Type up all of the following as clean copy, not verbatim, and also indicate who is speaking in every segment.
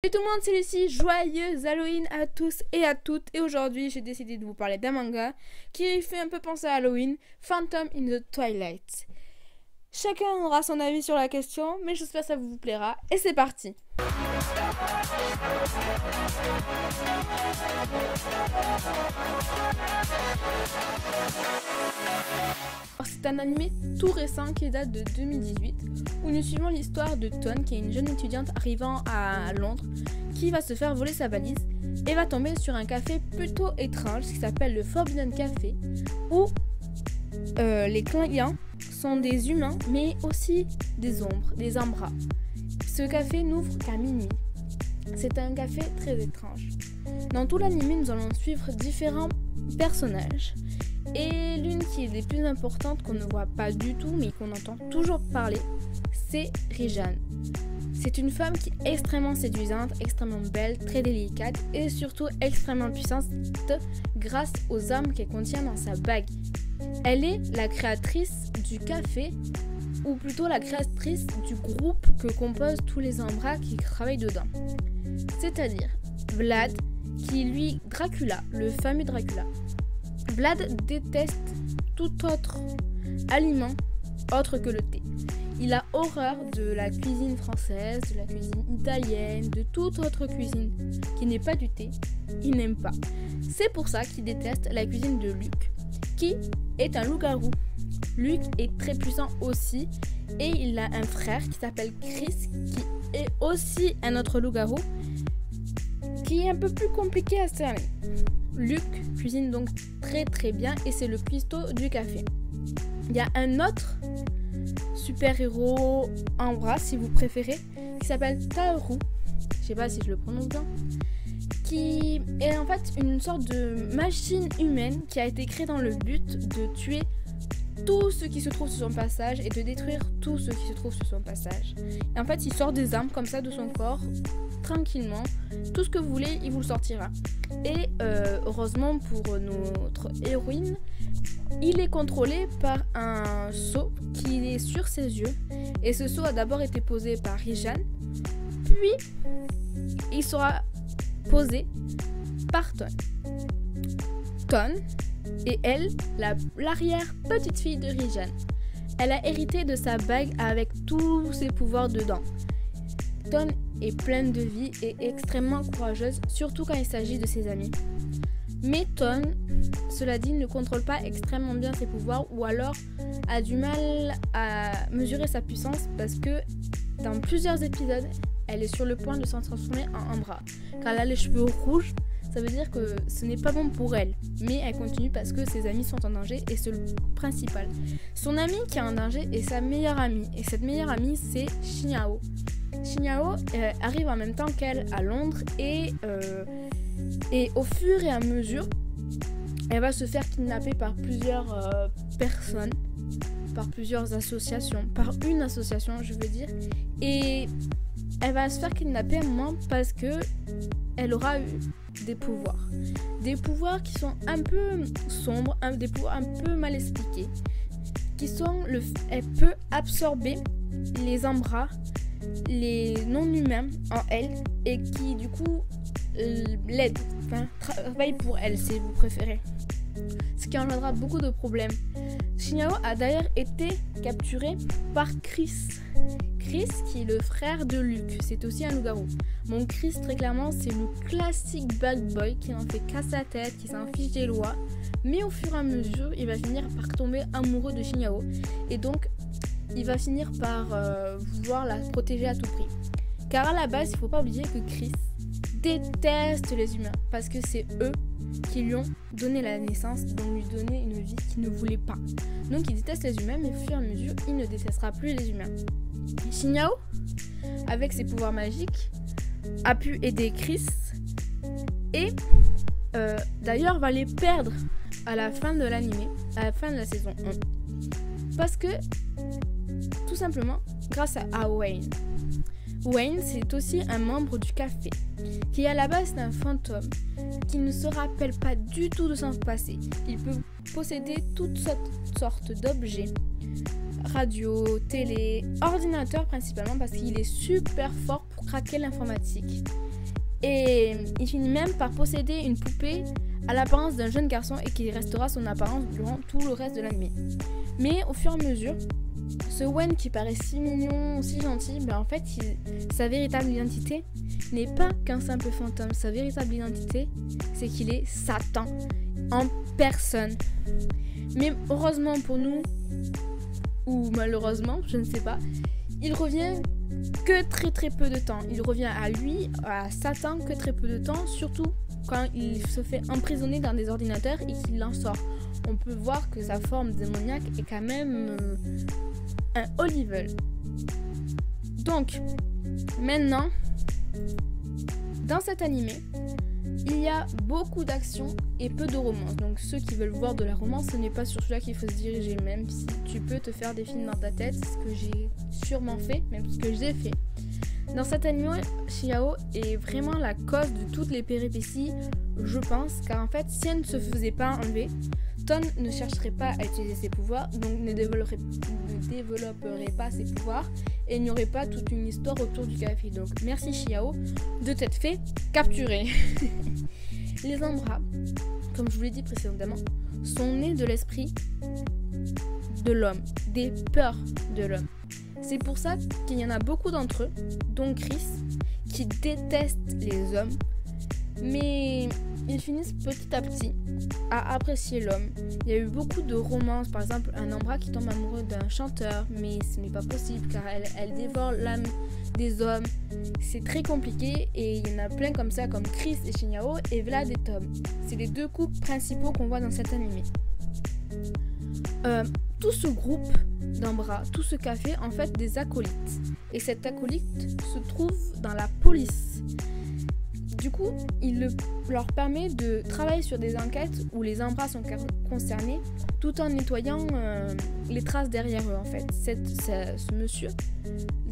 Speaker 1: Salut tout le monde, c'est Lucie, joyeuse Halloween à tous et à toutes. Et aujourd'hui j'ai décidé de vous parler d'un manga qui fait un peu penser à Halloween, Phantom in the Twilight. Chacun aura son avis sur la question, mais j'espère que ça vous plaira. Et c'est parti. C'est un animé tout récent qui date de 2018 où nous suivons l'histoire de Ton, qui est une jeune étudiante arrivant à Londres qui va se faire voler sa valise et va tomber sur un café plutôt étrange qui s'appelle le Forbidden Café où les clients sont des humains mais aussi des ombres, des ambras. Ce café n'ouvre qu'à minuit. C'est un café très étrange. Dans tout l'anime, nous allons suivre différents personnages. Et l'une qui est des plus importantes qu'on ne voit pas du tout mais qu'on entend toujours parler, c'est Rijan. C'est une femme qui est extrêmement séduisante, extrêmement belle, très délicate et surtout extrêmement puissante grâce aux âmes qu'elle contient dans sa bague. Elle est la créatrice du café, ou plutôt la créatrice du groupe que composent tous les ambras qui travaillent dedans. C'est-à-dire Vlad, qui est lui Dracula, le fameux Dracula. Vlad déteste tout autre aliment autre que le thé. Il a horreur de la cuisine française, de la cuisine italienne, de toute autre cuisine qui n'est pas du thé. Il n'aime pas. C'est pour ça qu'il déteste la cuisine de Luc, qui est un loup-garou. Luc est très puissant aussi et il a un frère qui s'appelle Chris, qui est aussi un autre loup-garou, qui est un peu plus compliqué à cerner. Luc cuisine donc très bien et c'est le cuistot du café. Il y a un autre super-héros en bras, si vous préférez, qui s'appelle Taoru, je sais pas si je le prononce bien, qui est en fait une sorte de machine humaine qui a été créée dans le but de tuer tout ce qui se trouve sur son passage et de détruire tout ce qui se trouve sur son passage. Et en fait, il sort des armes comme ça de son corps, tranquillement. Tout ce que vous voulez, il vous le sortira. Et heureusement pour notre héroïne, il est contrôlé par un sceau qui est sur ses yeux. Et ce sceau a d'abord été posé par Rijan, puis il sera posé par Ton. Ton est elle, l'arrière-petite-fille de Rijan. Elle a hérité de sa bague avec tous ses pouvoirs dedans. Ton est pleine de vie et extrêmement courageuse, surtout quand il s'agit de ses amis. Mais Ton, cela dit, ne contrôle pas extrêmement bien ses pouvoirs ou alors a du mal à mesurer sa puissance parce que dans plusieurs épisodes, elle est sur le point de s'en transformer en Ambra. Car elle a les cheveux rouges, ça veut dire que ce n'est pas bon pour elle. Mais elle continue parce que ses amis sont en danger et c'est le principal. Son amie qui est en danger est sa meilleure amie. Et cette meilleure amie, c'est Shinyao. Shinyao arrive en même temps qu'elle à Londres et au fur et à mesure, elle va se faire kidnapper par plusieurs personnes, par plusieurs associations, par une association je veux dire, et elle va se faire kidnapper à un moment parce que elle aura eu des pouvoirs qui sont un peu sombres, des pouvoirs un peu mal expliqués, qui sont elle peut absorber les ambras, les non-humains en elle et qui du coup l'aident, travaillent pour elle si vous préférez, ce qui engendrera beaucoup de problèmes. Shinyao a d'ailleurs été capturé par Chris, qui est le frère de Luc, c'est aussi un loup-garou. Mon Chris, très clairement, c'est le classique bad boy qui n'en fait qu'à sa tête, qui s'en fiche des lois, mais au fur et à mesure, il va finir par tomber amoureux de Shinyao et donc il va finir par vouloir la protéger à tout prix. Car à la base, il ne faut pas oublier que Chris déteste les humains parce que c'est eux qui lui ont donné la naissance, donc lui donné une vie qu'il ne voulait pas. Donc il déteste les humains, mais au fur et à mesure, il ne détestera plus les humains. Shinyao, avec ses pouvoirs magiques, a pu aider Chris et d'ailleurs va les perdre à la fin de l'anime, à la fin de la saison 1. Parce que, tout simplement, grâce à Wayne. Wayne, c'est aussi un membre du café, qui à la base est un fantôme, qui ne se rappelle pas du tout de son passé. Il peut posséder toutes sortes d'objets, radio, télé, ordinateur principalement parce qu'il est super fort pour craquer l'informatique. Et il finit même par posséder une poupée à l'apparence d'un jeune garçon et qui restera son apparence durant tout le reste de l'anime. Mais au fur et à mesure, ce Wayne qui paraît si mignon, si gentil, en fait, sa véritable identité n'est pas qu'un simple fantôme. Sa véritable identité, c'est qu'il est Satan en personne. Mais heureusement pour nous, ou malheureusement, je ne sais pas, il revient que très peu de temps. Il revient à lui, à Satan, que très peu de temps, surtout quand il se fait emprisonner dans des ordinateurs et qu'il en sort. On peut voir que sa forme démoniaque est quand même un haut level. Donc, maintenant, dans cet animé, il y a beaucoup d'action et peu de romance. Donc ceux qui veulent voir de la romance, ce n'est pas sur celui-là qu'il faut se diriger, même si tu peux te faire des films dans ta tête, ce que j'ai sûrement fait, même ce que j'ai fait. Dans cet animé, Xiao est vraiment la cause de toutes les péripéties, je pense, car en fait, si elle ne se faisait pas enlever, Tom ne chercherait pas à utiliser ses pouvoirs, donc ne développerait pas ses pouvoirs, et il n'y aurait pas toute une histoire autour du café. Donc merci Xiao de t'être fait capturer. Les Ambras, comme je vous l'ai dit précédemment, sont nés de l'esprit de l'homme, des peurs de l'homme. C'est pour ça qu'il y en a beaucoup d'entre eux, dont Chris, qui détestent les hommes, mais ils finissent petit à petit à apprécier l'homme. Il y a eu beaucoup de romances, par exemple un Ambra qui tombe amoureux d'un chanteur, mais ce n'est pas possible car elle dévore l'âme des hommes. C'est très compliqué et il y en a plein comme ça, comme Chris et Xiao et Vlad et Tom. C'est les deux couples principaux qu'on voit dans cet animé. Tout ce groupe d'Ambra, tout ce café, en fait des acolytes. Et cet acolyte se trouve dans la police. Du coup, il leur permet de travailler sur des enquêtes où les Ambras sont concernés, tout en nettoyant les traces derrière eux en fait. Ce monsieur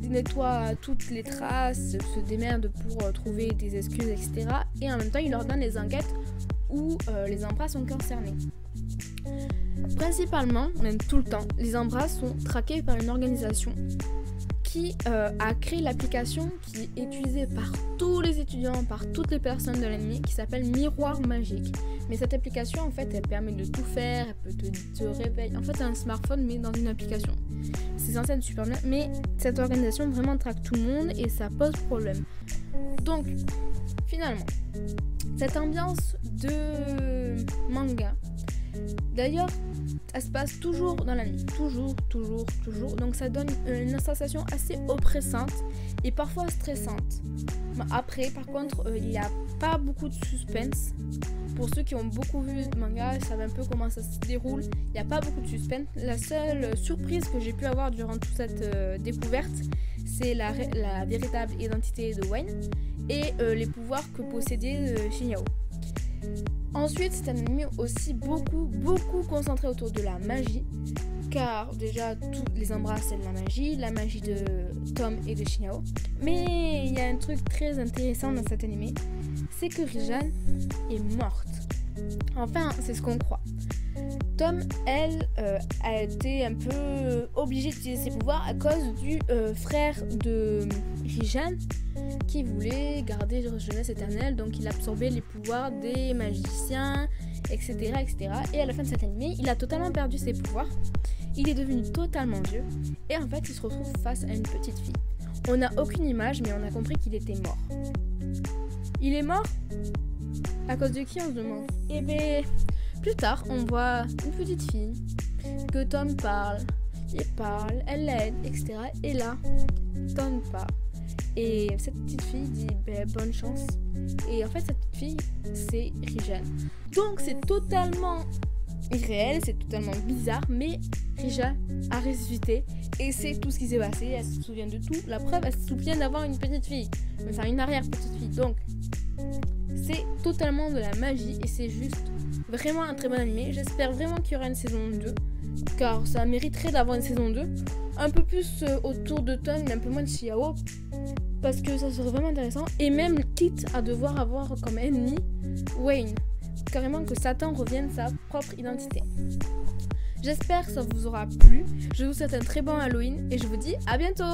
Speaker 1: nettoie toutes les traces, se démerde pour trouver des excuses, etc. Et en même temps, il leur donne les enquêtes où les Ambras sont concernés. Principalement, même tout le temps, les Ambras sont traqués par une organisation qui a créé l'application qui est utilisée par tous les étudiants, par toutes les personnes de l'anime, qui s'appelle Miroir Magique. Mais cette application, en fait, elle permet de tout faire, elle peut te réveiller. En fait, c'est un smartphone, mais dans une application. C'est censé être super bien, mais cette organisation vraiment traque tout le monde et ça pose problème. Donc, finalement, cette ambiance de manga, d'ailleurs, elle se passe toujours dans la nuit, toujours. Donc ça donne une sensation assez oppressante et parfois stressante. Après, par contre, il n'y a pas beaucoup de suspense. Pour ceux qui ont beaucoup vu le manga, ils savent un peu comment ça se déroule. Il n'y a pas beaucoup de suspense. La seule surprise que j'ai pu avoir durant toute cette découverte, c'est la véritable identité de Wayne et les pouvoirs que possédait Xiao. Ensuite, c'est un anime aussi beaucoup concentré autour de la magie, car déjà tous les Ambras c'est de la magie de Tom et de Xiao. Mais il y a un truc très intéressant dans cet anime, c'est que Rijan est morte. Enfin, c'est ce qu'on croit. Tom, elle, a été un peu obligée d'utiliser ses pouvoirs à cause du frère de Rijan qui voulait garder la jeunesse éternelle, donc il absorbait les pouvoirs des magiciens, etc. Et à la fin de cet animé, il a totalement perdu ses pouvoirs, il est devenu totalement vieux, et en fait il se retrouve face à une petite fille. On n'a aucune image, mais on a compris qu'il était mort. Il est mort à cause de qui, on se demande? Et bien, plus tard, on voit une petite fille que Tom parle, elle l'aide, etc. Et là, Tom part. Et cette petite fille dit bonne chance. Et en fait, cette petite fille, c'est Rijan. Donc, c'est totalement irréel, c'est totalement bizarre, mais Rijan a ressuscité. Et c'est tout ce qui s'est passé. Elle se souvient de tout. La preuve, elle se souvient d'avoir une petite fille. Enfin, une arrière-petite fille. Donc, c'est totalement de la magie. Et c'est juste vraiment un très bon animé. J'espère vraiment qu'il y aura une saison 2. Car ça mériterait d'avoir une saison 2. Un peu plus autour de Tom, mais un peu moins de Xiao. Parce que ça serait vraiment intéressant. Et même quitte à devoir avoir comme ennemi Wayne. Carrément que Satan revienne sa propre identité. J'espère que ça vous aura plu. Je vous souhaite un très bon Halloween. Et je vous dis à bientôt.